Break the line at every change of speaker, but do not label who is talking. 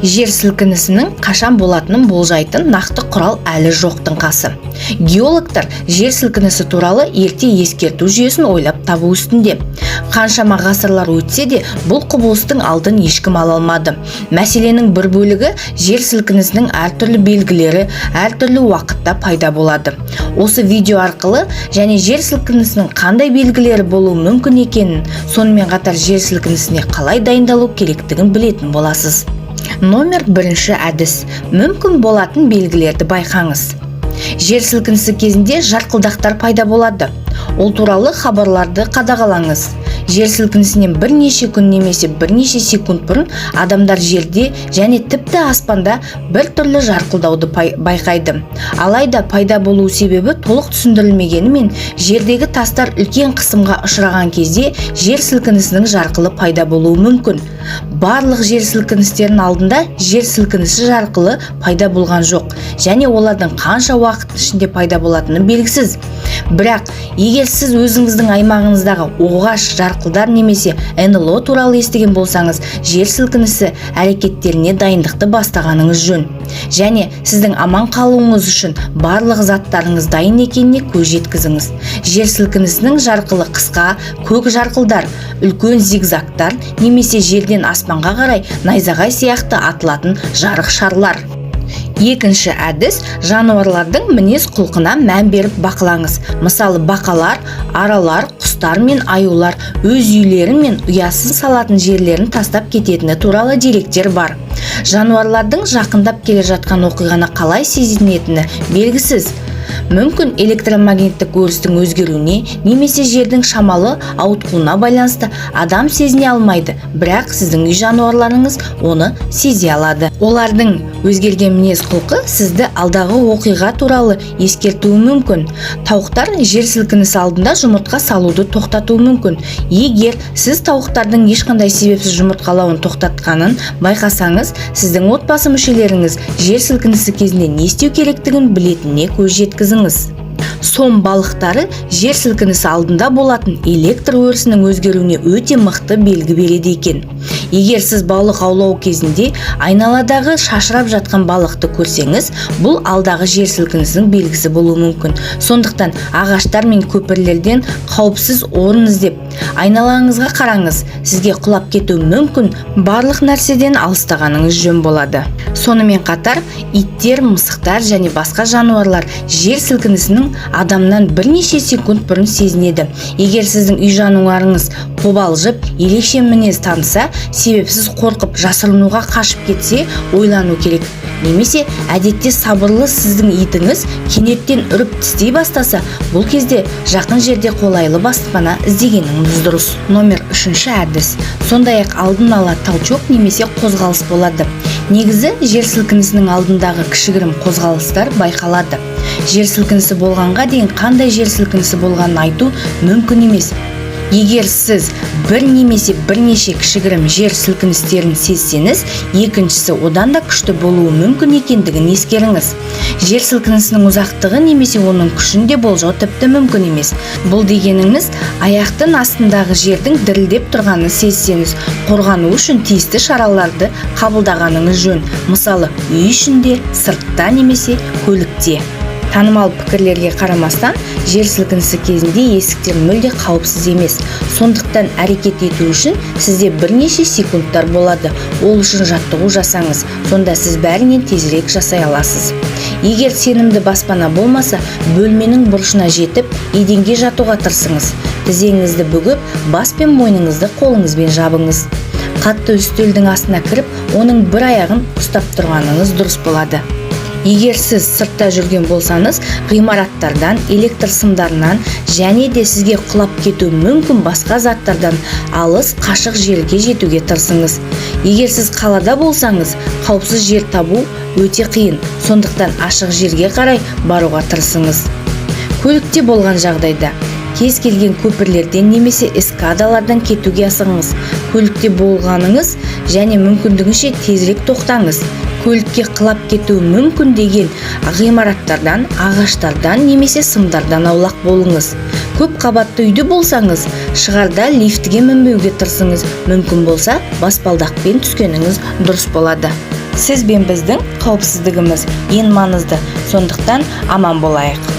Жер сілкінісінің қашан болатынын болжайтын нақты құрал әлі жоқтың қасы. Геологтар жер сілкінісі туралы ерте ескерту жүйесін ойлап табу үстінде. Қаншама ғасырлар өтсе де бұл құбылыстың алдын ешкім ала алмады. Мәселенің бір бөлігі жер сілкінісінің әртүрлі белгілері әртүрлі уақытта пайда болады. Осы видео арқылы және жер сілкінісінің қандай белгілері болуы мүмкін екенін, сонымен қатар жер сілкінісіне қалай дайындалу керектігін білетін боласыз. Номер 1 әдіс. Мүмкін болатын белгілерді байқаңыз. Жер сілкінісі кезінде жарқылдақтар пайда болады. Ол туралы хабарларды қадағалаңыз. Жер сілкінісінен бірнеше күн немесе бірнеше секунд бұрын адамдар жерде және тіпті аспанда бір түрлі жарқылдауды байқайды. Алайда пайда болу себебі толық түсіндірілмегенімен, жердегі тастар үлкен қысымға ұшыраған кезде жер сілкінісінің жарқылы пайда болуы мүмкін. Барлық жер сілкіністерінің алдында жер сілкінісі жарқылы пайда болған жоқ, және олардың қанша уақыт ішінде пайда болатыны белгісіз. Бірақ егер сіз өзіңіздің аймағыңыздағы оғаш жарқылдар немесе НЛО туралы естіген болсаңыз, жер сілкінісі әрекеттеріне дайындықты бастағаныңыз жөн. Және сіздің аман қалуыңыз үшін барлық заттарыңыз дайын екеніне көз жеткізіңіз. Жер сілкінісінің жарқылы қысқа, көк жарқылдар, үлкен зигзагтар немесе жерден аспанға қарай найзағай сияқты атылатын жарық шарлар. Екінші әдіс, жануарлардың мінез құлқына мән беріп бақылаңыз. Мысалы, бақалар, аралар, құстар мен аюлар өз үйлері мен ұясын салатын жерлерін тастап кететіні туралы деректер бар. Жануарлардың жақындап келе жатқан оқиғаны қалай сезінетіні белгісіз. Мүмкін электромагниттік өрістің өзгеруіне немесе жердің шамалы ауытқуына байланысты адам сезіне алмайды, бірақ сіздің үй жануарларыңыз оны сезе алады. Олардың өзгерген мінез құлқы сізді алдағы оқиға туралы ескертуі мүмкін. Тауықтар жер сілкінісі алдында жұмыртқа салуды тоқтатуы мүмкін. Егер сіз тауықтардың ешқандай себепсіз жұмыртқалауын тоқтатқанын байқасаңыз, сіздің отбасы мүшелеріңіз жер сілкінісі кезінде не істеу керектігін білетініне көз жеткізіңіз. Сом балықтары жер сілкінісі алдында болатын электр өрісінің өзгеруіне өте мықты белгі береді екен. Егер сіз балық аулау кезінде айналадағы шашырап жатқан балықты көрсеңіз, бұл алдағы жер сілкінісінің белгісі болуы мүмкін. Сондықтан ағаштар мен көпірлерден қауіпсіз орын іздеп, айналаңызға қараңыз. Сізге құлап кетуі мүмкін, барлық нәрседен алыстағаныңыз жөн болады. Сонымен қатар, иттер, мысықтар және басқа жануарлар жер сілкінісінің адамнан бірнеше секунд бұрын сезінеді. Егер сіздің үй жануарыңыз қобалжып, ерекше мінез танытса, себепсіз қорқып, жасырынуға қашып кетсе, ойлану керек. Немесе әдетте сабырлы сіздің итіңіз кенеттен үріп тістей бастаса, бұл кезде жақын жерде қолайлы баспана іздегеніңіз дұрыс. Номер 3 әдіс. Сондай-ақ алдын ала толчок немесе қозғалыс болады. Негізі жер сілкінісінің алдындағы кішігірім қозғалыстар байқалады. Жер сілкінісі болғанға дейін қандай жер сілкінісі болғанын айту мүмкін емес. Егер сіз бір немесе бірнеше кішігірім жер сілкіністерін сезсеңіз, екіншісі одан да күшті болуы мүмкін екендігін ескеріңіз. Жер сілкінісінің ұзақтығы немесе оның күшін де болжау тіпті мүмкін емес. Бұл дегеніңіз, аяқтың астындағы жердің дірілдеп тұрғанын сезсеңіз, қорғану үшін тиісті шараларды қабылдағаныңыз жөн. Мысалы, үй ішінде, сыртта немесе көлікте. Танымал пікірлерге қарамастан, жер сілкінісі кезінде есіктер мүлде қауіпсіз емес. Сондықтан әрекет ету үшін сізде бірнеше секундтар болады. Ол үшін жаттығу жасаңыз, сонда сіз бәрінен тезірек жасай аласыз. Егер сенімді баспана болмаса, бөлменің бұрышына жетіп, еденге жатуға тырысыңыз. Тізеңізді бүгіп, бас пен мойныңызды қолыңызбен жабыңыз. Қатты үстелдің астына кіріп, оның бір аяғын ұстап тұрғаныңыз дұрыс болады. Егер сіз сыртта жүрген болсаңыз, ғимараттардан, электр сымдарынан және де сізге құлап кету мүмкін басқа заттардан алыс, қашық жерге жетуге тырысыңыз. Егер сіз қалада болсаңыз, қауіпсіз жер табу өте қиын, сондықтан ашық жерге қарай баруға тырысыңыз. Көлікте болған жағдайда кез келген көпірлерден немесе эскадалардан кетуге асығыңыз. Көлікте болғаныңыз және мүмкіндігінше тезірек тоқтаңыз. Көлікке құлап кетуі мүмкін деген ғимараттардан, ағаштардан немесе сымдардан аулақ болыңыз. Көп қабатты үйде болсаңыз, шығарда лифтіге мінбеуге тырысыңыз. Мүмкін болса, баспалдақпен түскеніңіз дұрыс болады. Сіз бен біздің қауіпсіздігіміз ең маңызды, сондықтан аман болайық.